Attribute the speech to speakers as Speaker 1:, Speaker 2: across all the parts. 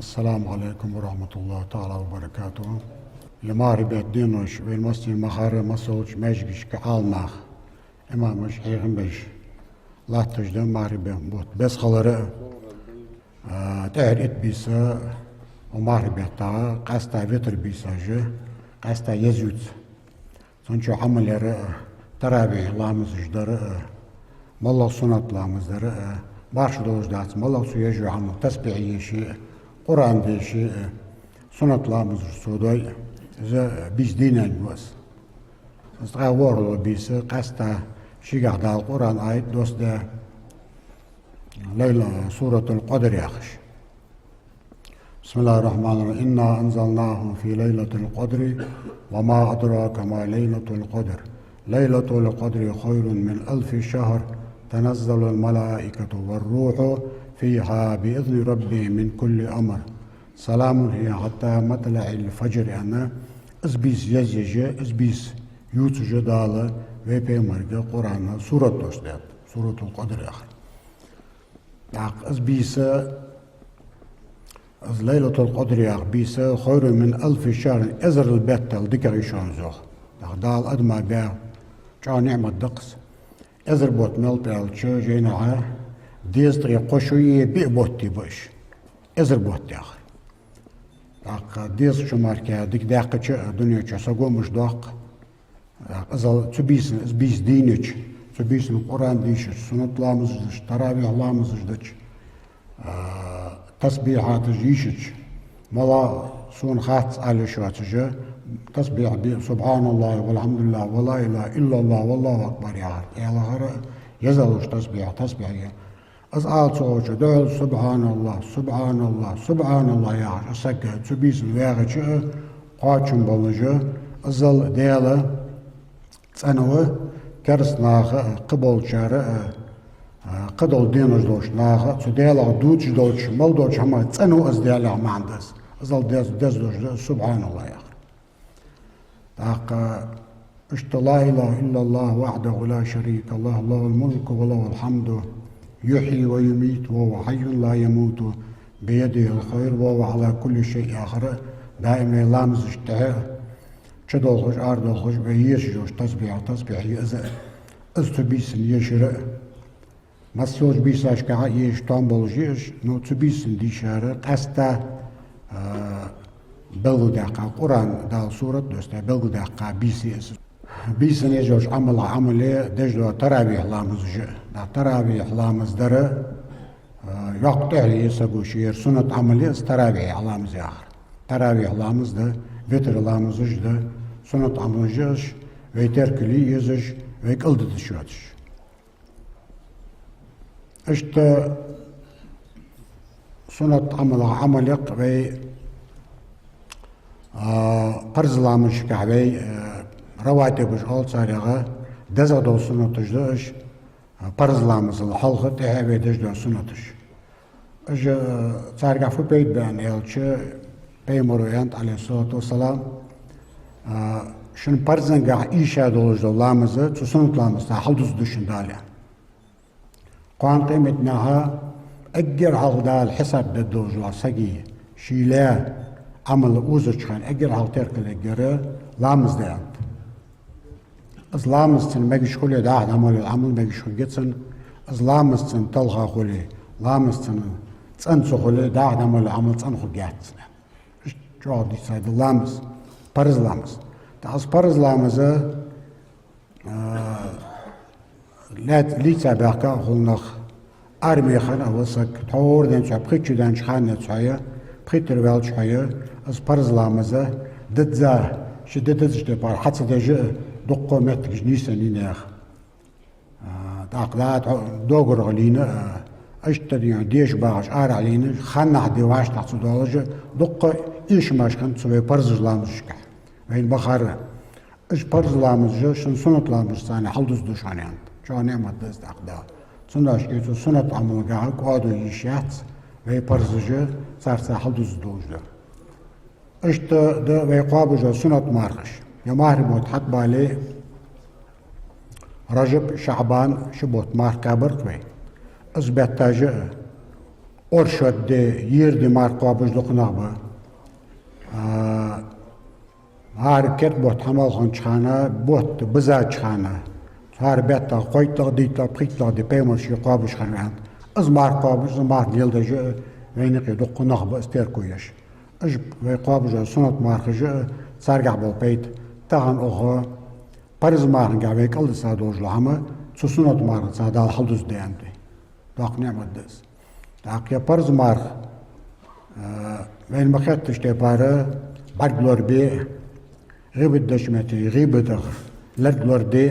Speaker 1: السلام عليكم ورحمة الله تعالى وبركاته. لماري بيدينوش والمسلم مخار مسوج مجبش كعالماخ إما مش حيغن بيش لا تجدن ماري بيمبوت بس خلره تعريت بيسا وماري بيتا قاستا فيتر بيسا جه قاستا يزيوت سنشو عمل يرى ترابي لامز جدر مالله سنة لامز در بارش دوش دات مالله سيجو عمل تسبيعي شيء قرآن دي شيء سنة لامز سوداي إذا بيس دينان بس استغاور بيس قاستا شيء قاعد القرآن آية دوس ده ليلة سورة القدر ياخش بسم الله الرحمن الرحيم إنا أنزلناه في ليلة القدر وما أدراك ما ليلة القدر ليلة القدر خير من 1000 شهر تنزل الملائكة والروح فيها بإذن ربهم من كل أمر سلام هي حتى مطلع الفجر أنا أزبيس يزيجي أزبيس يوتج دالة ويبي مرجع قرآن سورة دوستات سورة القدر آخر أزبيس از ليلة القدر يا بيس خير من 1000 شهر ازر البيت الدكر يشون زوخ دال ادما بيع جا نعمة دقس ازر بوت ميل بيل شو جينا ديز تغي قشوية بي بوتي بوش ازر بوت ياخر ديز شو ماركا ديك داقة دنيا شو ساقو مش داق ازل تبيس بيس دينيش تبيس القرآن ديش سنة لامزش تراويح لامزش دش تسبيحات جيشج ملا سون خات على شواتجه تسبيح سبحان الله والحمد لله ولا اله الا الله والله اكبر يا الله يزلوش تسبيح از آل صوتش دول سبحان الله سبحان الله سبحان الله يا اسك تبيس الواغج قاچن بلجه ازل دياله تنوه كرسناخ قبول شاره قدول دينوش دوش ناغا تديلا دوش دوش مال دوش هما تسنو از ديالا ماندس ازال دز دوش سبحان الله يا اخي تاق اشت لا اله الا الله وحده لا شريك له له الملك وله الحمد يحيي ويميت وهو حي لا يموت بيده الخير وهو على كل شيء اخر دائما لامز اشتهى شدول خوش اردول خوش بيش جوش تسبيح از تبيس يشرق مسوج بيساش كا يشتامبول جيش نو تبيسن دي شارع قستا بلغو داقا قرآن دال سورة دوستا بلغو داقا بيسن يجوش عملي دجلو تراويح لامز جي دا تراويح لامز در يقطع يساقو شير سنة عملي تراويح لامز آخر تراويح لامز ده ويتر لامز ده سنة عمل جيش ويتركلي يزش ويقلد شواتش اشت سنة عملق وي قرز لامش كعبي رواتب شغل صاريغا دزادو سنة تجدش قرز لامز الحلقة تهابي دجدو سنة تج اج صاريغا في بيت بان يلچ بيمرويانت عليه الصلاة والسلام شن قرزنگا ايشا دولجدو لامزه تو سنة لامز حلدوز دشن داليان قان قيمتناها أجر هالدا الحساب بدوج لا سقي شيلا عمل أوزش خان أجر هالترك الأجر لامز ده از لامز تن مجش خلي ده عمل العمل مجش خلي جتسن از لامز تن تلها خلي لامز تن تنسو خلي ده عمل العمل تنخو جاتسن جو دي سايد لامز برز لامز تاس برز لامزه ليتsa بقى هونخ أرمي خنا وسك تور دين شاب خيتش دين شخانة شاية خيتر ويل شاية از برز لامزة دتزا شدتش تبار حتى تجي دقة متكش نيسان يناخ تاقلات دوغر علينا اشتري ديش باش آر علينا خنا حدي واش تحت دولجة دقة إيش ماش خن تسوي برز لامزشكا وين بخار إيش برز لامزجة شن سنة لامزستاني حلدوز دوشانيان جاني ما دست أقدار سناش كيتو سنة عمل جاها قادو يشيات وي برزجة صار ساحل دوزدوجة اشت ده وي قابجة سنة مارخش يا مهربوت حد بالي رجب شعبان شبوت ماركا بركوي از بيتاجة orşad de yerde marqabız dokunaqba. Hareket bot hamal xançana bot biza çana. Har betta qoytla ditla pritla de peymoş qabış xanan. Az marqabız mar yıldacı veyni dokunaqba ister koyaş. Aj ve qabıja sunat marqıjı sargaq bol peyt tağan oğu Paris marqın gavey qaldı sadojla ama sunat marqı sadal halduz dendi. Daq nemadız. Daq ya Paris marq veyni maqat işte para barglor bi غيبت دشمتي غيبت لدلور دي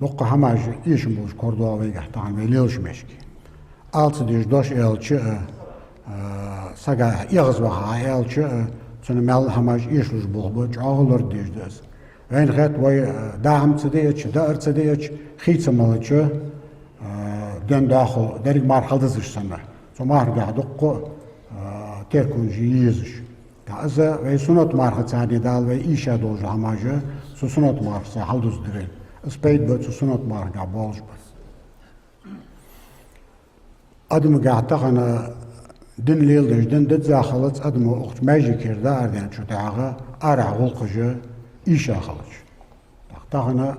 Speaker 1: لقى هماج يشم بوش كوردوا ويجح طعم يليش مشكي آلت ديش دوش إلشة سجا يغز وها إلشة سنة مال هماج يشلش بوش عاولر ديش دس وين غت وي داهم تديش دار تديش خيت مالش دن داخل درج مرحلة زش سنة ثم مرجع دقة تركون جيزش Azı ve sunat marxı dal ve işe dozu hamacı su sunat marxı halduz diren. Speyt bu su sunat marxı bolş bu. Adımı gahtaxana din lildejden de zaxalat adımı oxt mecikirde arden çutağı ara gulqıcı işe xalıç. Gahtaxana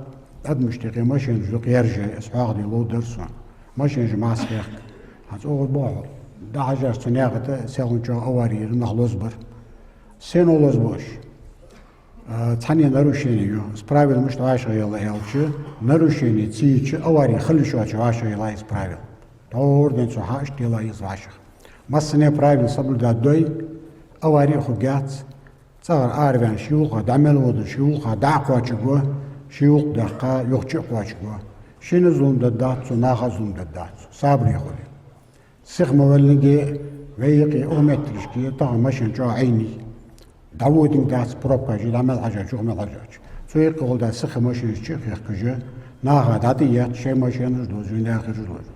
Speaker 1: admıştı maşinjlik yerje esaq di lo dersun. Maşinj masxıq. Az o bu daha jastunağıda selunca avari naxloz bir. Sen olaz boş. Tanya нарушение. Исправил, мы что ваша ела елчи. Нарушение цичи аварии хлишу ваша ела исправил. То орден со хаш дела из ваших. Масне правил соблюдать дой. Аварии хугят. Цар арвен шиулха дамел воду шиулха дaqwachgo. Шиулх daqa yoqchiqwachgo. Шини зулм дадат, сунаха зулм дадат. Sabri khuli. Сих мовелнги вейqi umetrishki ta mashin jo ayni. Davodin das propkajı lamel haja çok mel haja. Soyq qolda sıx maşın çıx yaqıcı nağa dadiyat şey maşınız dozun axır olur.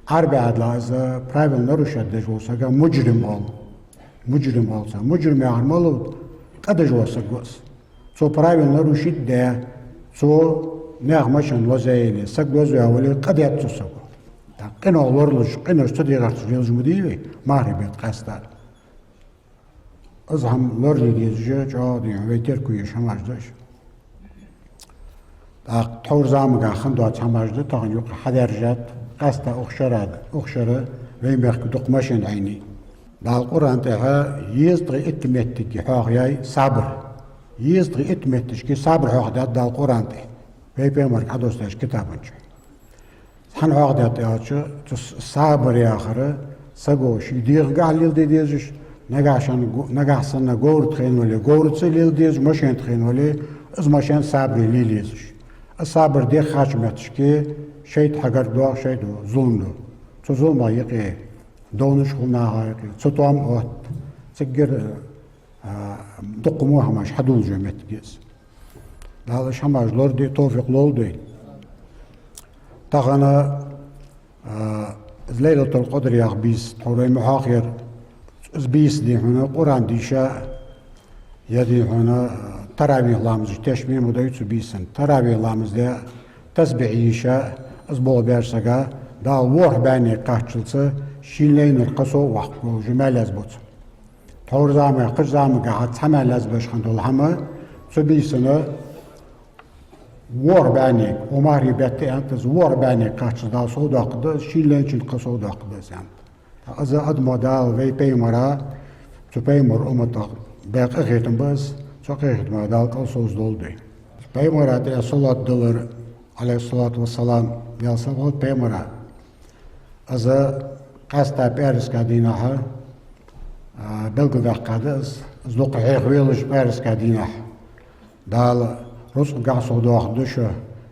Speaker 1: Arba adlaz pravil naruşadda olsa ga mujrim ol. Mujrim olsa mujrim yağmalı qadaj olsa gos. So pravil naruşid de so nağ maşın lozayli sak gozu avli qadiyat tutsa. Taqin olurluş qin üstüde qartılıyoruz mu değil mi? Mahribet qastar. Az ham lorli diyece çağırıyor ve terkuyu şamajdaş. Tavır zamıga xındu çamajdı tağın yok haderjat qasta oxşara ve merk dokmaşın ayni. Dal Kur'an taha yezdri etmetti ki hağyay sabr. Yezdri etmetti ki sabr hağda dal Kur'an taha. Ve peygamber adostaş kitabınca. Han hağda taha sabr yaxırı sagoş diğ galil dediğiz نگاهسن گورد خیلی گورد سلیل دیز ماشین خیلی از ماشین صبر لیلیزش. صبر دی خشمتش که شاید اگر دو شاید ظلم دو. تو ظلم یکی دانش خونه هایی تو هم آت تگر دقمو همش حدول جمعت گیز. دالش همش لردی توفیق لردی. تاغنا لیلة القدر یخبیس طوری محاخر زبيس دي هنا قرآن ديشا يدي هنا ترابي لامز تشمي مدايت بيسن ترابي لامز ده تسبيعيشا أزبول بيرسجا دا وح باني قاتلسه شيلين القصو وحكو جمال أزبط طور زامه قش زامه قاعد حمل أزبش خندول حما تبيسنا وح باني وماري بيتي أنتز وح باني قاتل دا صودق ده شيلين القصو دق ده سنت از ادمادال وی پیمرا تو پیمر امتا بیق اخیتم بس تو اخیتم دال کل سوز دولدی پیمرا تی صلات دلر علیه الصلاة والسلام یالسا بود پیمرا از قاستا پیرس کدینه ها بلگداق کدس از لق حیق ویلش پیرس کدینه دال رسق گاه سوداق دشه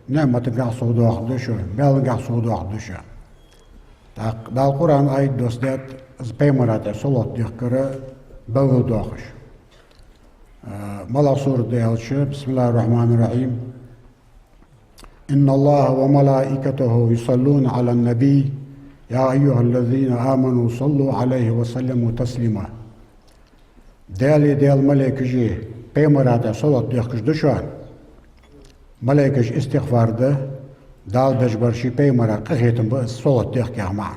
Speaker 1: نعمت گاه سوداق دشه بل گاه سوداق دشه Dal Kur'an ayet dostat z peymarata salat diqkara bavu daqish. Mala surda yalçı Bismillahirrahmanirrahim. İnnallaha ve malaikatahu yusalluna alan nabi ya eyyuhellezine amanu sallu aleyhi ve sellemu teslima. Değerli melekeci peymarata salat diqish düşan. Melekeci istiğfarda dal dejbarşi peymara qıhyetim bu salat diq yağma.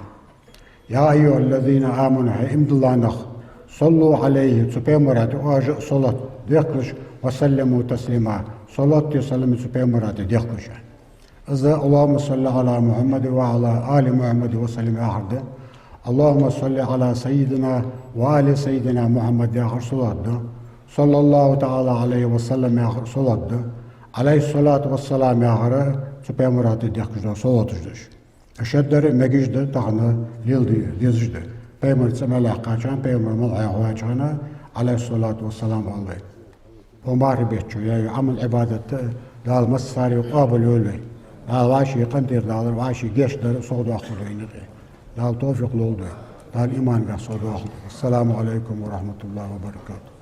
Speaker 1: يا أيها الذين آمنوا امد الله نخ صلوا عليه تبيمرات واج صلاة ديقلش وسلموا تسليما صلاة تسلم تبيمرات ديقلش إذا اللهم صل على محمد وعلى آل محمد وسلم أحد اللهم صل على سيدنا وآل سيدنا محمد يا آخر صلاة صلى الله تعالى عليه وسلم يا آخر صلاة عليه الصلاة والسلام يا آخر تبيمرات ديقلش صلاة جدش أشدر مجيجد تغنى يلدي ديزجد بيمر تسمى قاچان بيمر ملعي غواچانا عليه الصلاة والسلام عليه وماري بيتشو يا عمل عبادة دال مساري وقابل يولي دال واشي قندير دال واشي جيش در صود واخر دال توفيق لولد دال إيمان صود واخر السلام عليكم ورحمة الله وبركاته.